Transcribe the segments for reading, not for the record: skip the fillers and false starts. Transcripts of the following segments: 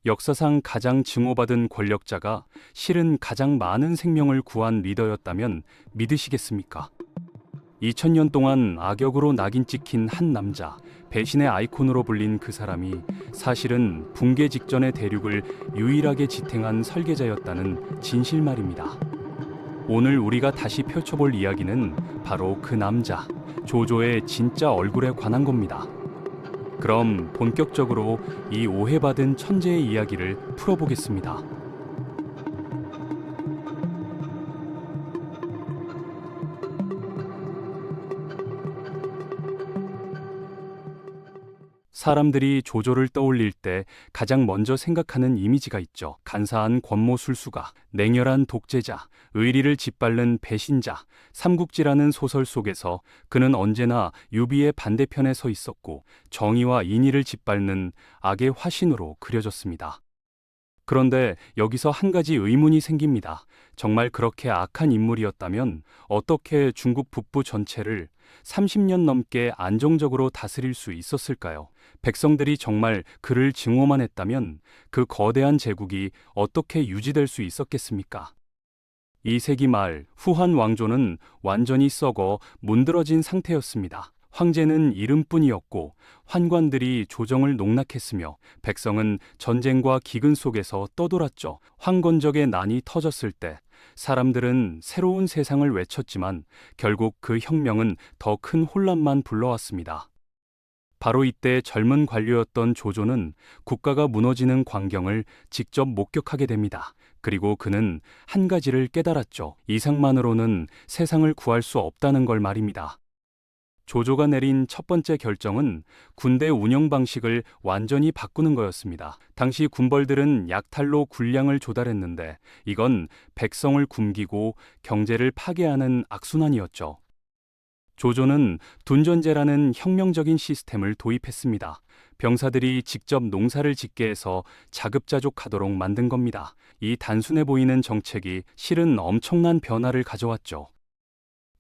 역사상 가장 증오받은 권력자가 실은 가장 많은 생명을 구한 리더였다면 믿으시겠습니까? 2000년 동안 악역으로 낙인 찍힌 한 남자, 배신의 아이콘으로 불린 그 사람이 사실은 붕괴 직전의 대륙을 유일하게 지탱한 설계자였다는 진실 말입니다. 오늘 우리가 다시 펼쳐볼 이야기는 바로 그 남자, 조조의 진짜 얼굴에 관한 겁니다. 그럼 본격적으로 이 오해받은 천재의 이야기를 풀어보겠습니다. 사람들이 조조를 떠올릴 때 가장 먼저 생각하는 이미지가 있죠. 간사한 권모술수가, 냉혈한 독재자, 의리를 짓밟는 배신자, 삼국지라는 소설 속에서 그는 언제나 유비의 반대편에 서 있었고 정의와 인의를 짓밟는 악의 화신으로 그려졌습니다. 그런데 여기서 한 가지 의문이 생깁니다. 정말 그렇게 악한 인물이었다면 어떻게 중국 북부 전체를 30년 넘게 안정적으로 다스릴 수 있었을까요? 백성들이 정말 그를 증오만 했다면 그 거대한 제국이 어떻게 유지될 수 있었겠습니까? 2세기 말 후한 왕조는 완전히 썩어 문드러진 상태였습니다. 황제는 이름뿐이었고 환관들이 조정을 농락했으며 백성은 전쟁과 기근 속에서 떠돌았죠. 황건적의 난이 터졌을 때 사람들은 새로운 세상을 외쳤지만 결국 그 혁명은 더 큰 혼란만 불러왔습니다. 바로 이때 젊은 관료였던 조조는 국가가 무너지는 광경을 직접 목격하게 됩니다. 그리고 그는 한 가지를 깨달았죠. 이상만으로는 세상을 구할 수 없다는 걸 말입니다. 조조가 내린 첫 번째 결정은 군대 운영 방식을 완전히 바꾸는 거였습니다. 당시 군벌들은 약탈로 군량을 조달했는데 이건 백성을 굶기고 경제를 파괴하는 악순환이었죠. 조조는 둔전제라는 혁명적인 시스템을 도입했습니다. 병사들이 직접 농사를 짓게 해서 자급자족하도록 만든 겁니다. 이 단순해 보이는 정책이 실은 엄청난 변화를 가져왔죠.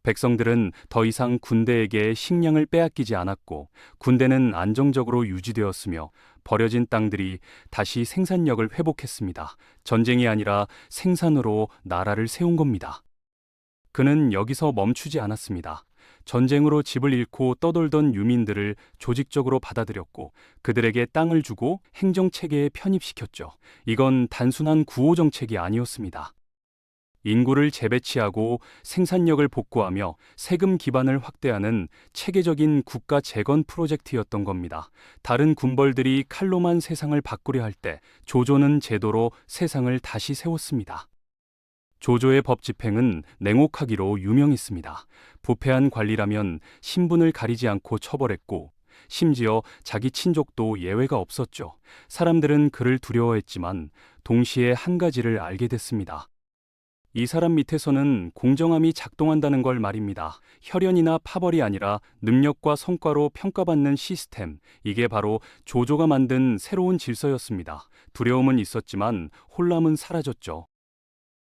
백성들은 더 이상 군대에게 식량을 빼앗기지 않았고 군대는 안정적으로 유지되었으며 버려진 땅들이 다시 생산력을 회복했습니다. 전쟁이 아니라 생산으로 나라를 세운 겁니다. 그는 여기서 멈추지 않았습니다. 전쟁으로 집을 잃고 떠돌던 유민들을 조직적으로 받아들였고 그들에게 땅을 주고 행정체계에 편입시켰죠. 이건 단순한 구호 정책이 아니었습니다. 인구를 재배치하고 생산력을 복구하며 세금 기반을 확대하는 체계적인 국가 재건 프로젝트였던 겁니다. 다른 군벌들이 칼로만 세상을 바꾸려 할 때 조조는 제도로 세상을 다시 세웠습니다. 조조의 법 집행은 냉혹하기로 유명했습니다. 부패한 관리라면 신분을 가리지 않고 처벌했고 심지어 자기 친족도 예외가 없었죠. 사람들은 그를 두려워했지만 동시에 한 가지를 알게 됐습니다. 이 사람 밑에서는 공정함이 작동한다는 걸 말입니다. 혈연이나 파벌이 아니라 능력과 성과로 평가받는 시스템, 이게 바로 조조가 만든 새로운 질서였습니다. 두려움은 있었지만 혼란은 사라졌죠.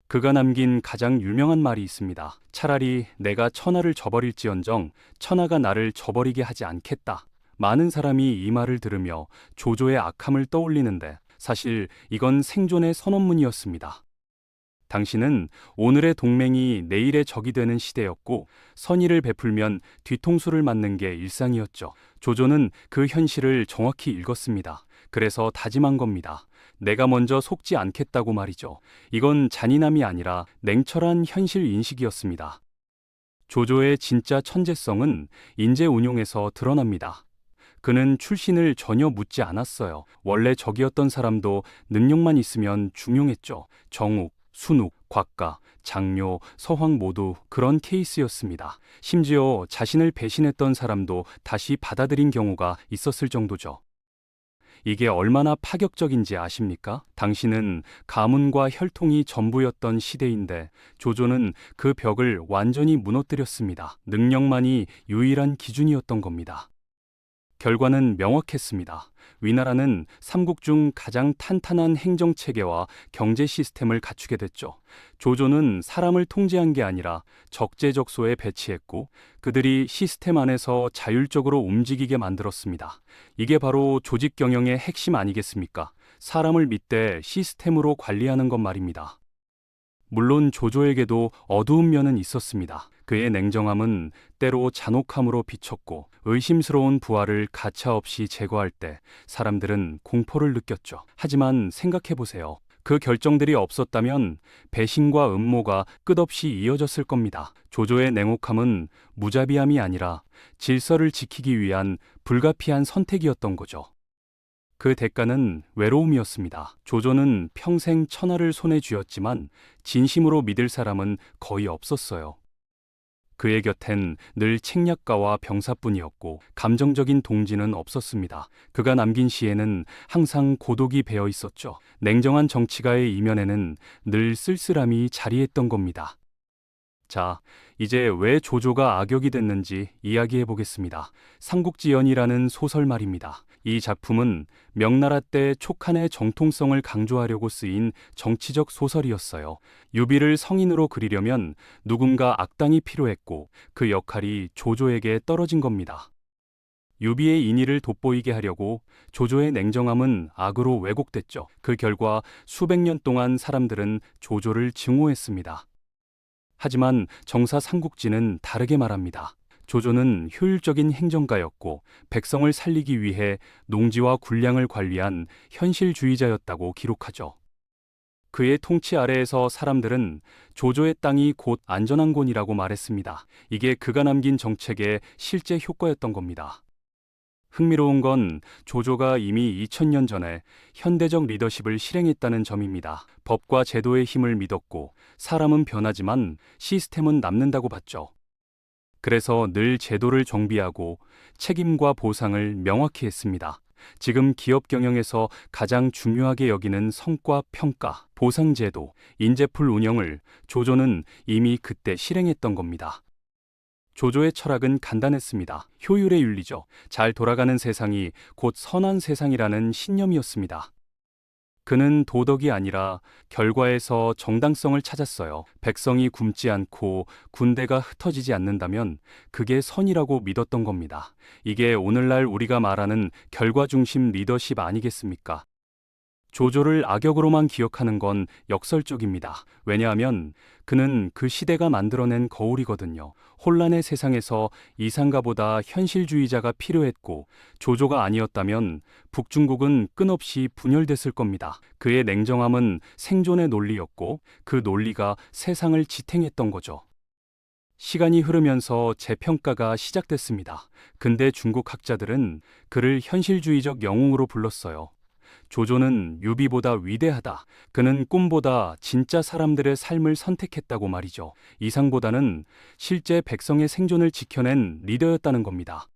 그가 남긴 가장 유명한 말이 있습니다. 차라리 내가 천하를 저버릴지언정 천하가 나를 저버리게 하지 않겠다. 많은 사람이 이 말을 들으며 조조의 악함을 떠올리는데 사실 이건 생존의 선언문이었습니다. 당신은 오늘의 동맹이 내일의 적이 되는 시대였고 선의를 베풀면 뒤통수를 맞는 게 일상이었죠. 조조는 그 현실을 정확히 읽었습니다. 그래서 다짐한 겁니다. 내가 먼저 속지 않겠다고 말이죠. 이건 잔인함이 아니라 냉철한 현실 인식이었습니다. 조조의 진짜 천재성은 인재 운용에서 드러납니다. 그는 출신을 전혀 묻지 않았어요. 원래 적이었던 사람도 능력만 있으면 중용했죠. 정욱, 순욱, 곽가, 장묘, 서황 모두 그런 케이스였습니다. 심지어 자신을 배신했던 사람도 다시 받아들인 경우가 있었을 정도죠. 이게 얼마나 파격적인지 아십니까? 당신은 가문과 혈통이 전부였던 시대인데 조조는 그 벽을 완전히 무너뜨렸습니다. 능력만이 유일한 기준이었던 겁니다. 결과는 명확했습니다. 위나라는 삼국 중 가장 탄탄한 행정체계와 경제 시스템을 갖추게 됐죠. 조조는 사람을 통제한 게 아니라 적재적소에 배치했고 그들이 시스템 안에서 자율적으로 움직이게 만들었습니다. 이게 바로 조직 경영의 핵심 아니겠습니까? 사람을 믿되 시스템으로 관리하는 것 말입니다. 물론 조조에게도 어두운 면은 있었습니다. 그의 냉정함은 때로 잔혹함으로 비쳤고 의심스러운 부하를 가차없이 제거할 때 사람들은 공포를 느꼈죠. 하지만 생각해 보세요. 그 결정들이 없었다면 배신과 음모가 끝없이 이어졌을 겁니다. 조조의 냉혹함은 무자비함이 아니라 질서를 지키기 위한 불가피한 선택이었던 거죠. 그 대가는 외로움이었습니다. 조조는 평생 천하를 손에 쥐었지만 진심으로 믿을 사람은 거의 없었어요. 그의 곁엔 늘 책략가와 병사뿐이었고 감정적인 동지는 없었습니다. 그가 남긴 시에는 항상 고독이 배어 있었죠. 냉정한 정치가의 이면에는 늘 쓸쓸함이 자리했던 겁니다. 자, 이제 왜 조조가 악역이 됐는지 이야기해 보겠습니다. 삼국지연이라는 소설 말입니다. 이 작품은 명나라 때 촉한의 정통성을 강조하려고 쓰인 정치적 소설이었어요. 유비를 성인으로 그리려면 누군가 악당이 필요했고 그 역할이 조조에게 떨어진 겁니다. 유비의 인의를 돋보이게 하려고 조조의 냉정함은 악으로 왜곡됐죠. 그 결과 수백 년 동안 사람들은 조조를 증오했습니다. 하지만 정사 삼국지는 다르게 말합니다. 조조는 효율적인 행정가였고 백성을 살리기 위해 농지와 군량을 관리한 현실주의자였다고 기록하죠. 그의 통치 아래에서 사람들은 조조의 땅이 곧 안전한 곳이라고 말했습니다. 이게 그가 남긴 정책의 실제 효과였던 겁니다. 흥미로운 건 조조가 이미 2000년 전에 현대적 리더십을 실행했다는 점입니다. 법과 제도의 힘을 믿었고 사람은 변하지만 시스템은 남는다고 봤죠. 그래서 늘 제도를 정비하고 책임과 보상을 명확히 했습니다. 지금 기업 경영에서 가장 중요하게 여기는 성과 평가, 보상제도, 인재풀 운영을 조조는 이미 그때 실행했던 겁니다. 조조의 철학은 간단했습니다. 효율의 윤리죠. 잘 돌아가는 세상이 곧 선한 세상이라는 신념이었습니다. 그는 도덕이 아니라 결과에서 정당성을 찾았어요. 백성이 굶지 않고 군대가 흩어지지 않는다면 그게 선이라고 믿었던 겁니다. 이게 오늘날 우리가 말하는 결과 중심 리더십 아니겠습니까? 조조를 악역으로만 기억하는 건 역설적입니다. 왜냐하면 그는 그 시대가 만들어낸 거울이거든요. 혼란의 세상에서 이상가보다 현실주의자가 필요했고 조조가 아니었다면 북중국은 끝없이 분열됐을 겁니다. 그의 냉정함은 생존의 논리였고 그 논리가 세상을 지탱했던 거죠. 시간이 흐르면서 재평가가 시작됐습니다. 근대 중국 학자들은 그를 현실주의적 영웅으로 불렀어요. 조조는 유비보다 위대하다. 그는 꿈보다 진짜 사람들의 삶을 선택했다고 말이죠. 이상보다는 실제 백성의 생존을 지켜낸 리더였다는 겁니다.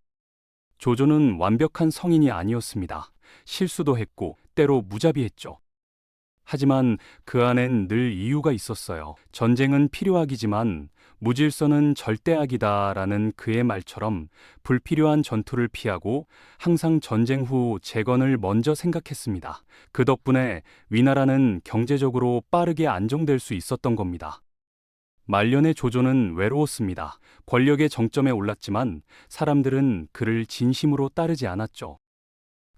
조조는 완벽한 성인이 아니었습니다. 실수도 했고 때로 무자비했죠. 하지만 그 안엔 늘 이유가 있었어요. 전쟁은 필요하기지만 무질서는 절대악이다라는 그의 말처럼 불필요한 전투를 피하고 항상 전쟁 후 재건을 먼저 생각했습니다. 그 덕분에 위나라는 경제적으로 빠르게 안정될 수 있었던 겁니다. 말년의 조조는 외로웠습니다. 권력의 정점에 올랐지만 사람들은 그를 진심으로 따르지 않았죠.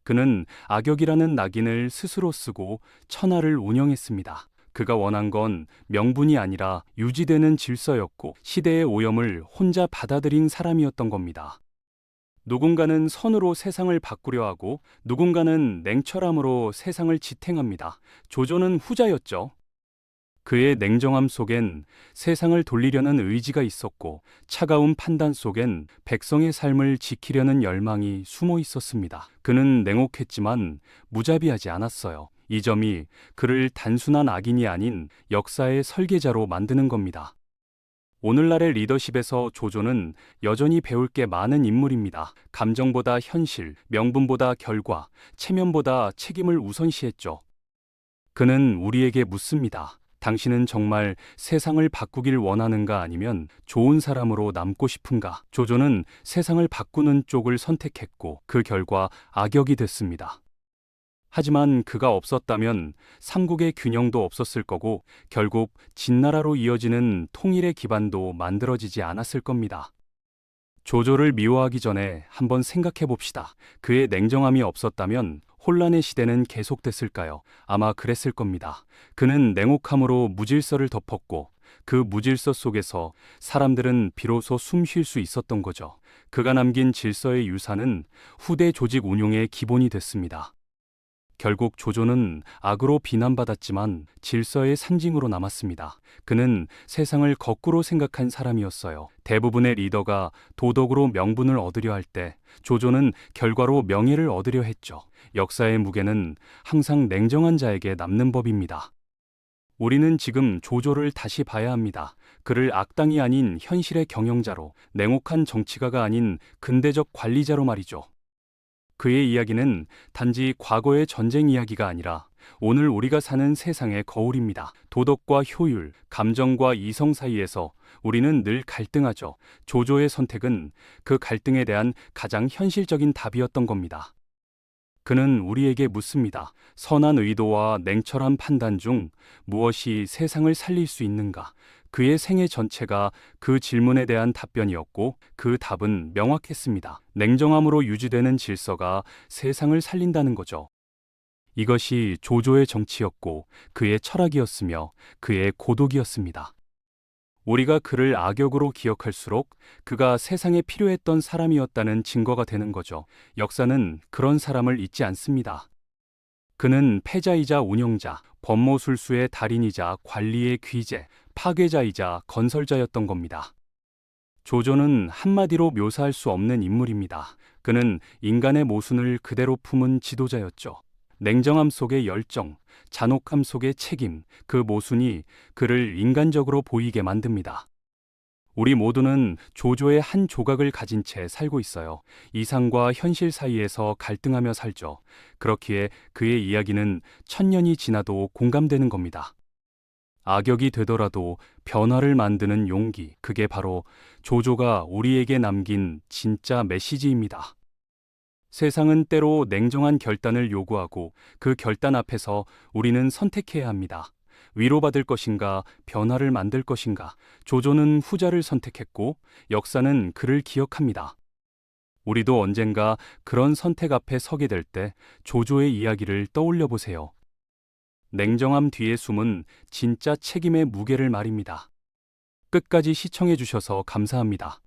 그는 악역이라는 낙인을 스스로 쓰고 천하를 운영했습니다. 그가 원한 건 명분이 아니라 유지되는 질서였고 시대의 오염을 혼자 받아들인 사람이었던 겁니다. 누군가는 선으로 세상을 바꾸려 하고 누군가는 냉철함으로 세상을 지탱합니다. 조조는 후자였죠. 그의 냉정함 속엔 세상을 돌리려는 의지가 있었고 차가운 판단 속엔 백성의 삶을 지키려는 열망이 숨어 있었습니다. 그는 냉혹했지만 무자비하지 않았어요. 이 점이 그를 단순한 악인이 아닌 역사의 설계자로 만드는 겁니다. 오늘날의 리더십에서 조조는 여전히 배울 게 많은 인물입니다. 감정보다 현실, 명분보다 결과, 체면보다 책임을 우선시했죠. 그는 우리에게 묻습니다. 당신은 정말 세상을 바꾸길 원하는가 아니면 좋은 사람으로 남고 싶은가? 조조는 세상을 바꾸는 쪽을 선택했고 그 결과 악역이 됐습니다. 하지만 그가 없었다면 삼국의 균형도 없었을 거고 결국 진나라로 이어지는 통일의 기반도 만들어지지 않았을 겁니다. 조조를 미워하기 전에 한번 생각해 봅시다. 그의 냉정함이 없었다면 혼란의 시대는 계속됐을까요? 아마 그랬을 겁니다. 그는 냉혹함으로 무질서를 덮었고 그 무질서 속에서 사람들은 비로소 숨 쉴 수 있었던 거죠. 그가 남긴 질서의 유산은 후대 조직 운용의 기본이 됐습니다. 결국 조조는 악으로 비난받았지만 질서의 상징으로 남았습니다. 그는 세상을 거꾸로 생각한 사람이었어요. 대부분의 리더가 도덕으로 명분을 얻으려 할 때 조조는 결과로 명예를 얻으려 했죠. 역사의 무게는 항상 냉정한 자에게 남는 법입니다. 우리는 지금 조조를 다시 봐야 합니다. 그를 악당이 아닌 현실의 경영자로, 냉혹한 정치가가 아닌 근대적 관리자로 말이죠. 그의 이야기는 단지 과거의 전쟁 이야기가 아니라 오늘 우리가 사는 세상의 거울입니다. 도덕과 효율, 감정과 이성 사이에서 우리는 늘 갈등하죠. 조조의 선택은 그 갈등에 대한 가장 현실적인 답이었던 겁니다. 그는 우리에게 묻습니다. 선한 의도와 냉철한 판단 중 무엇이 세상을 살릴 수 있는가? 그의 생애 전체가 그 질문에 대한 답변이었고 그 답은 명확했습니다. 냉정함으로 유지되는 질서가 세상을 살린다는 거죠. 이것이 조조의 정치였고 그의 철학이었으며 그의 고독이었습니다. 우리가 그를 악역으로 기억할수록 그가 세상에 필요했던 사람이었다는 증거가 되는 거죠. 역사는 그런 사람을 잊지 않습니다. 그는 패자이자 운영자, 권모술수의 달인이자 관리의 귀재, 파괴자이자 건설자였던 겁니다. 조조는 한마디로 묘사할 수 없는 인물입니다. 그는 인간의 모순을 그대로 품은 지도자였죠. 냉정함 속의 열정, 잔혹함 속의 책임, 그 모순이 그를 인간적으로 보이게 만듭니다. 우리 모두는 조조의 한 조각을 가진 채 살고 있어요. 이상과 현실 사이에서 갈등하며 살죠. 그렇기에 그의 이야기는 1000년이 지나도 공감되는 겁니다. 악역이 되더라도 변화를 만드는 용기, 그게 바로 조조가 우리에게 남긴 진짜 메시지입니다. 세상은 때로 냉정한 결단을 요구하고 그 결단 앞에서 우리는 선택해야 합니다. 위로받을 것인가, 변화를 만들 것인가. 조조는 후자를 선택했고 역사는 그를 기억합니다. 우리도 언젠가 그런 선택 앞에 서게 될 때 조조의 이야기를 떠올려 보세요. 냉정함 뒤에 숨은 진짜 책임의 무게를 말입니다. 끝까지 시청해 주셔서 감사합니다.